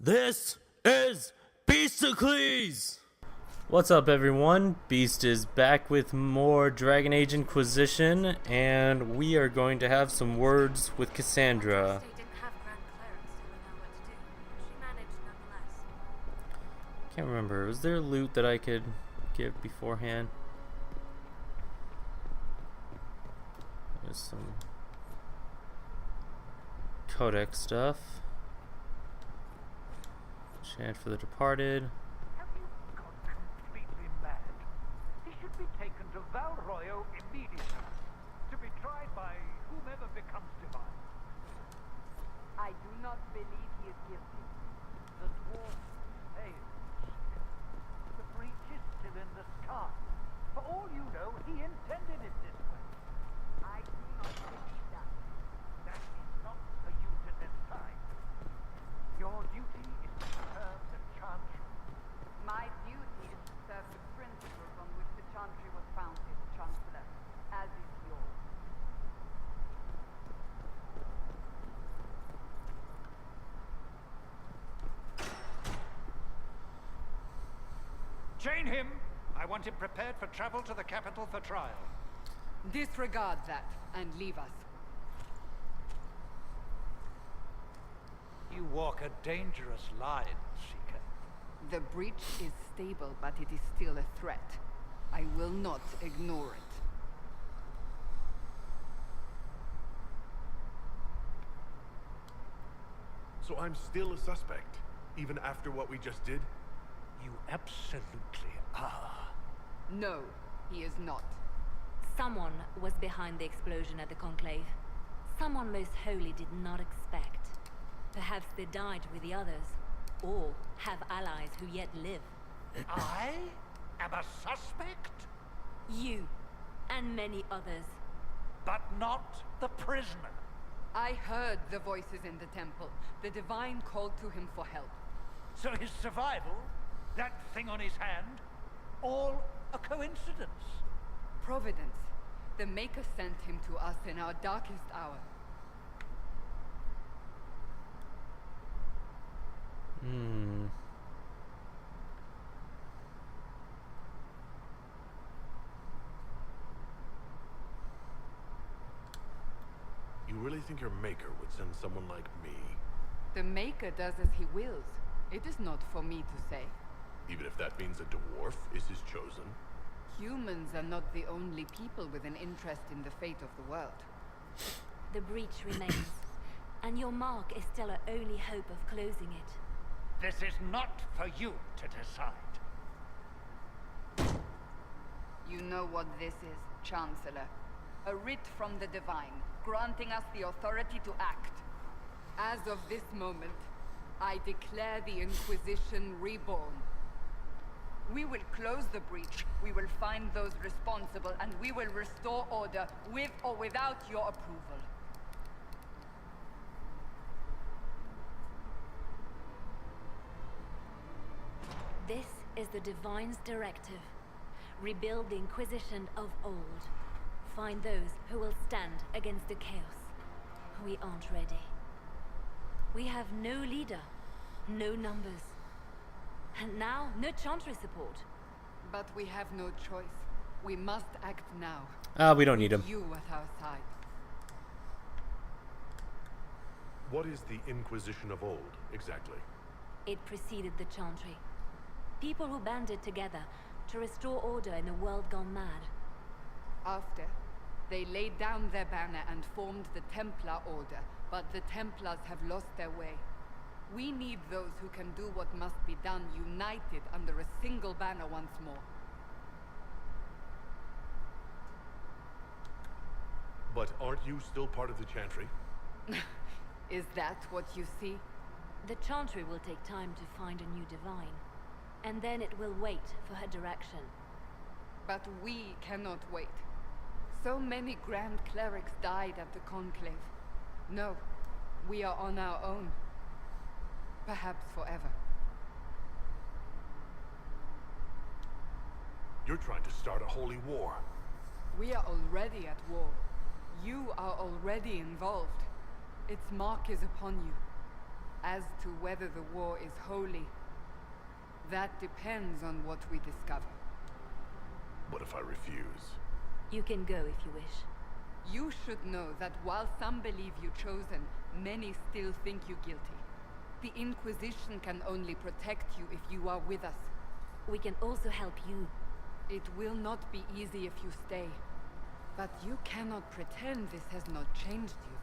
This is Beastiklees! What's up, everyone? Beast is back with more Dragon Age Inquisition, and we are going to have some words with Cassandra. Can't remember. Was there loot that I could give beforehand? There's some codex stuff. Chant for the departed. Have you gone completely mad? He should be taken to Val Royo immediately, to be tried by whomever becomes divine. I do not believe he is guilty. The dwarf failed. The breach is still in the sky. For all you know, he intended it this way. I do not believe that. That is not for you to decide. Your duty is to serve the Chantry. My duty is to serve the principles on which the Chantry was founded, Chancellor, as is yours. Chain him! I want him prepared for travel to the capital for trial. Disregard that and leave us. You walk a dangerous line, Seeker. The breach is stable, but it is still a threat. I will not ignore it. So I'm still a suspect, even after what we just did? You absolutely are. No, he is not. Someone was behind the explosion at the Conclave. Someone most holy did not expect. Perhaps they died with the others, or have allies who yet live. I am a suspect, You, and many others. but not the prisoner. I heard the voices in the temple. The Divine called to him for help. So his survival, that thing on his hand, all a coincidence. Providence. The Maker sent him to us in our darkest hour. You really think your maker would send someone like me? The Maker does as he wills. It is not for me to say. Even if that means a dwarf is his chosen? Humans are not the only people with an interest in the fate of the world. The breach remains, and your mark is still our only hope of closing it. This is not for you to decide. You know what this is, Chancellor. A writ from the Divine, granting us the authority to act. As of this moment, I declare the Inquisition reborn. We will close the breach, we will find those responsible, and we will restore order with or without your approval. This is the Divine's directive. Rebuild the Inquisition of old. Find those who will stand against the chaos. We aren't ready. We have no leader, no numbers. And now, no Chantry support. But we have no choice. We must act now. We don't need him. You at our side. What is the Inquisition of old, exactly? It preceded the Chantry. People who banded together to restore order in a world gone mad. After, they laid down their banner and formed the Templar Order, but the Templars have lost their way. We need those who can do what must be done, united under a single banner once more. But aren't you still part of the Chantry? Is that what you see? The Chantry will take time to find a new Divine. And then it will wait for her direction. But we cannot wait. So many Grand Clerics died at the Conclave. No, we are on our own. Perhaps forever. You're trying to start a holy war. We are already at war. You are already involved. Its mark is upon you. As to whether the war is holy, that depends on what we discover. What if I refuse? You can go if you wish. You should know that while some believe you chosen, many still think you guilty. The Inquisition can only protect you if you are with us. We can also help you. It will not be easy if you stay. But you cannot pretend this has not changed you.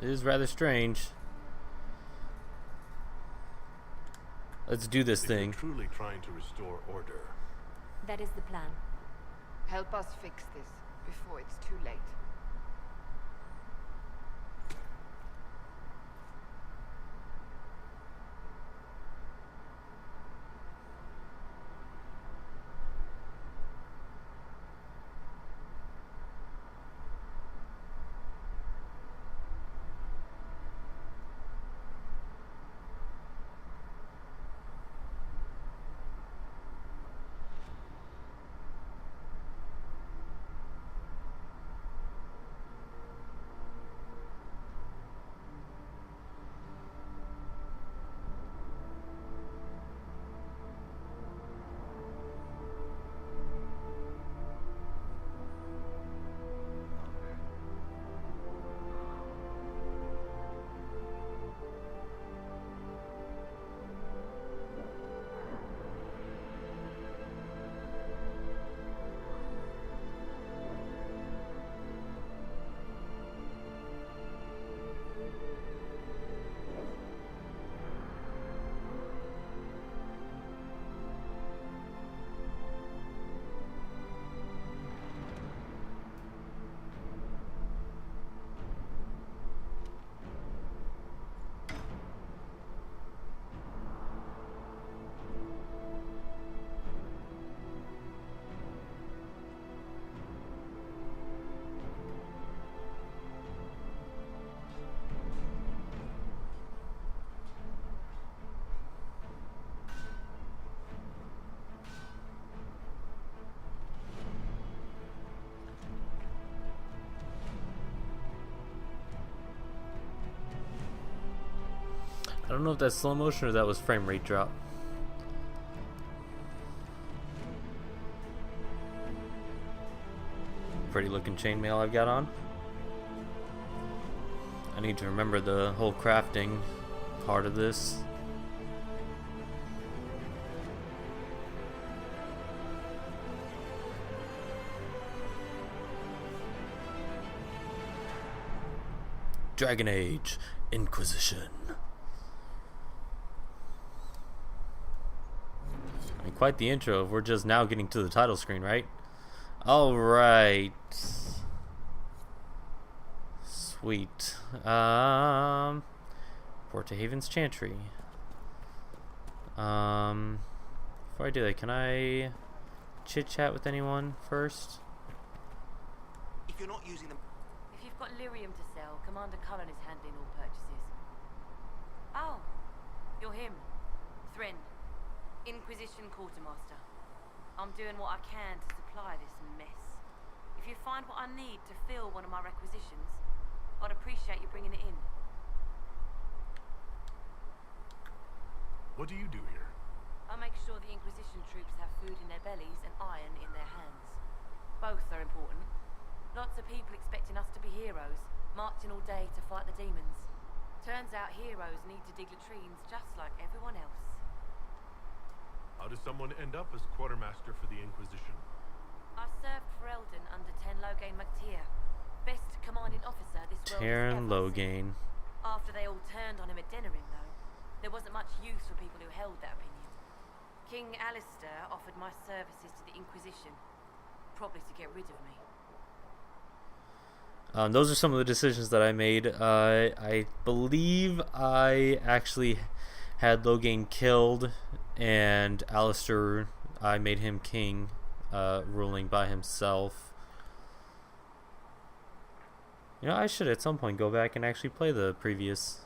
It is rather strange. Let's do this If you're thing. truly trying to restore order, That is the plan. Help us fix this before it's too late. I don't know if that's slow motion or that was frame rate drop. Pretty looking chainmail I've got on. I need to remember the whole crafting part of this. Dragon Age Inquisition. I mean, quite the intro. We're just now getting to the title screen, right? Alright. Sweet. Port to Haven's Chantry. Before I do that, can I chit chat with anyone first? If you're not using them, If you've got lyrium to sell, Commander Cullen is handling all purchases. Oh, you're him. Thren, Inquisition Quartermaster. I'm doing what I can to supply this mess. If you find what I need to fill one of my requisitions, I'd appreciate you bringing it in. what do you do here? I make sure the Inquisition troops have food in their bellies and iron in their hands. Both are important. Lots of people expecting us to be heroes, marching all day to fight the demons. Turns out heroes need to dig latrines just like everyone else. How does someone end up as quartermaster for the Inquisition? I served for Eldon under Ten Loghain MacTier, best commanding officer this world has Terran ever Loghain. seen. After they all turned on him at Denerim, though, there wasn't much use for people who held that opinion. King Alistair offered my services to the Inquisition, probably to get rid of me. Those are some of the decisions that I made. I believe I actually had Loghain killed, and Alistair, I made him king, ruling by himself. You know, I should at some point go back and actually play the previous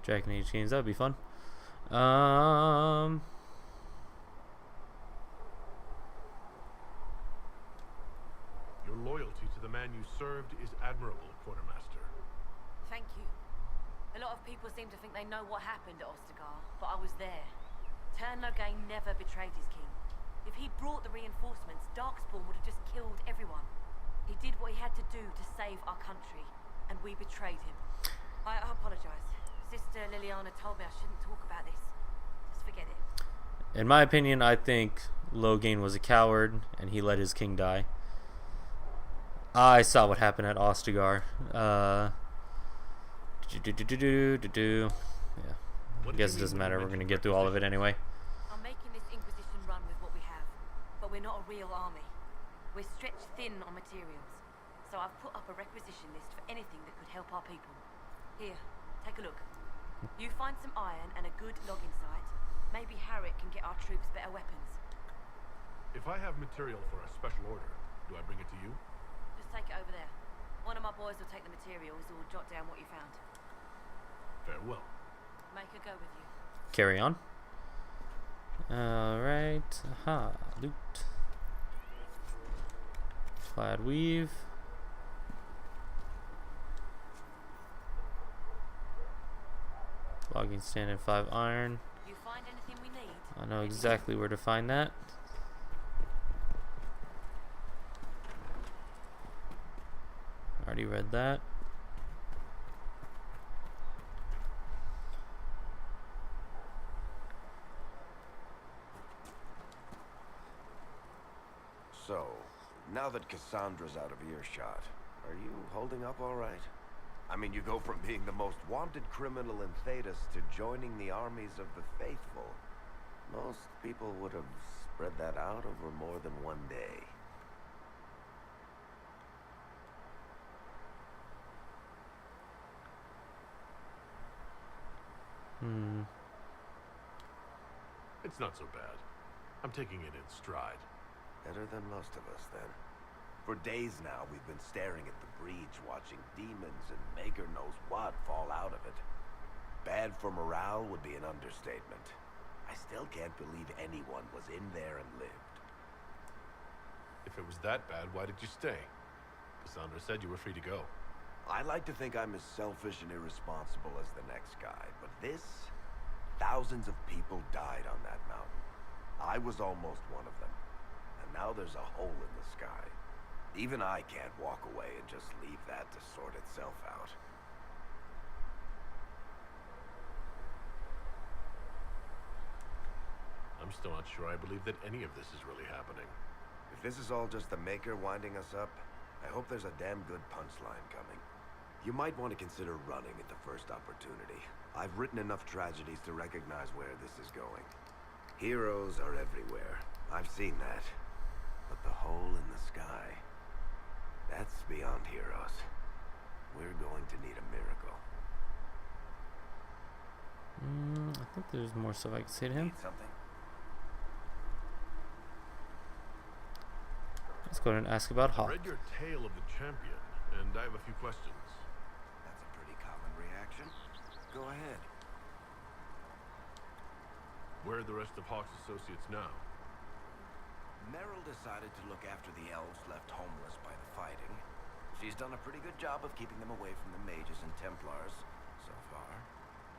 Dragon Age games. That would be fun. Your loyalty to the man you served is admirable. Quartermaster. Thank you. A lot of people seem to think they know what happened at Ostagar, but I was there. Turn Logain never betrayed his king. If he'd brought the reinforcements, Darkspawn would have just killed everyone. He did what he had to do to save our country, and we betrayed him. I apologize. Sister Liliana told me I shouldn't talk about this. Just forget it. In my opinion, I think Logain was a coward and he let his king die. I saw what happened at Ostagar. Yeah. I guess it doesn't matter. We're gonna get through all of it anyway. I'm making this Inquisition run with what we have, but we're not a real army. We're stretched thin on materials, so I've put up a requisition list for anything that could help our people. Here, take a look. You find some iron and a good logging site. Maybe Harriet can get our troops better weapons. If I have material for a special order, do I bring it to you? Just take it over there. One of my boys will take the materials or jot down what you found. Farewell. Make her go with you. Carry on. Alright. Aha. Loot. Clad weave. Logging stand and 5 iron. You find anything we need? I know exactly where to find that. Already read that. So, now that Cassandra's out of earshot, are you holding up all right? I mean, you go from being the most wanted criminal in Thedas to joining the armies of the faithful. Most people would have spread that out over more than one day. It's not so bad. I'm taking it in stride. Better than most of us, then. For days now, we've been staring at the breach, watching demons and maker knows what fall out of it. Bad for morale would be an understatement. I still can't believe anyone was in there and lived. If it was that bad, why did you stay? Cassandra said you were free to go. I like to think I'm as selfish and irresponsible as the next guy, but this... Thousands of people died on that mountain. I was almost one of them. And now there's a hole in the sky. Even I can't walk away and just leave that to sort itself out. I'm still not sure I believe that any of this is really happening. If this is all just the Maker winding us up, I hope there's a damn good punchline coming. You might want to consider running at the first opportunity. I've written enough tragedies to recognize where this is going. Heroes are everywhere. I've seen that. But the hole in the sky, that's beyond heroes. We're going to need a miracle. I think there's more stuff I can say to him. Need something? Let's go ahead and ask about I Hawk. read your tale of the champion, and I have a few questions. That's a pretty common reaction. Go ahead. Where are the rest of Hawk's associates now? Meryl decided to look after the elves left homeless by the fighting. She's done a pretty good job of keeping them away from the mages and Templars, so far.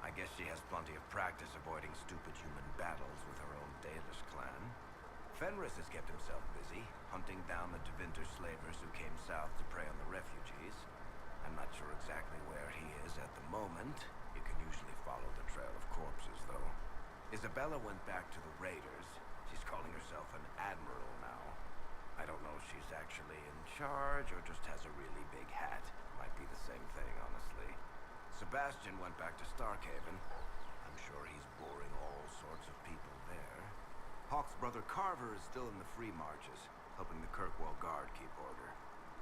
I guess she has plenty of practice avoiding stupid human battles with her own Dalish clan. Fenris has kept himself busy, hunting down the Tevinter slavers who came south to prey on the refugees. I'm not sure exactly where he is at the moment. You can usually follow the trail of corpses, though. Isabella went back to the raiders. She's calling herself an admiral now. I don't know if she's actually in charge or just has a really big hat. Might be the same thing, honestly. Sebastian went back to Starkhaven. I'm sure he's boring all sorts of people there. Hawk's brother Carver is still in the Free Marches, helping the Kirkwall Guard keep order.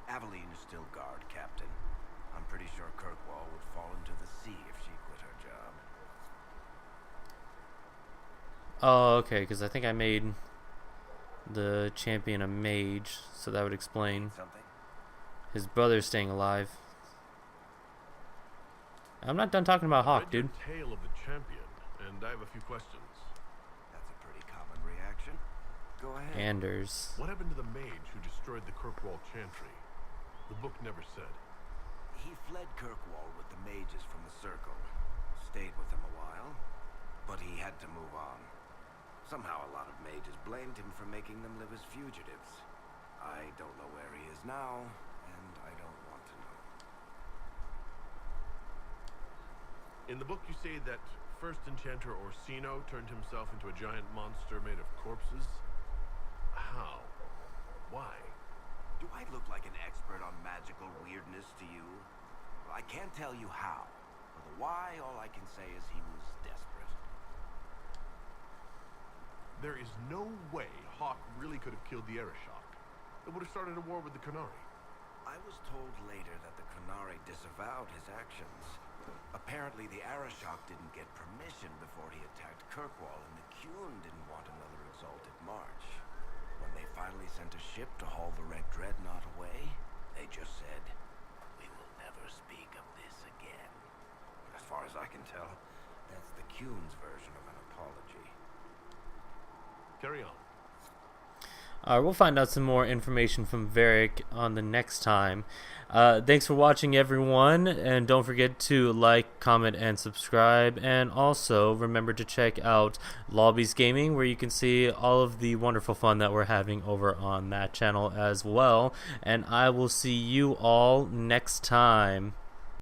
Aveline is still Guard Captain. I'm pretty sure Kirkwall would fall into the sea if she quit her job. Oh, okay, because I think I made the champion a mage, so that would explain Something? his brother staying alive. I'm not done talking about Hawk, I read dude. your tale of the champion, and I have a few questions. That's a pretty common reaction. Go ahead. Anders. What happened to the mage who destroyed the Kirkwall Chantry? The book never said. He fled Kirkwall with the mages from the Circle. Stayed with them a while, but he had to move on. Somehow a lot of mages blamed him for making them live as fugitives. I don't know where he is now, and I don't want to know. In the book you say that first enchanter Orsino turned himself into a giant monster made of corpses. How? Why? Do I look like an expert on magical weirdness to you? Well, I can't tell you how. For the why, all I can say is he was desperate. There is no way Hawk really could have killed the Arishok. It would have started a war with the Qunari. I was told later that the Qunari disavowed his actions. Apparently the Arishok didn't get permission before he attacked Kirkwall, and the Qun didn't want another exalted march. When they finally sent a ship to haul the Red Dreadnought away, they just said, "We will never speak of this again." As far as I can tell, that's the Qun's version of an apology. Carry on. We'll find out some more information from Varric on the next time. Thanks for watching, everyone, and don't forget to like, comment, and subscribe. And also remember to check out Lobbies Gaming, where you can see all of the wonderful fun that we're having over on that channel as well. And I will see you all next time.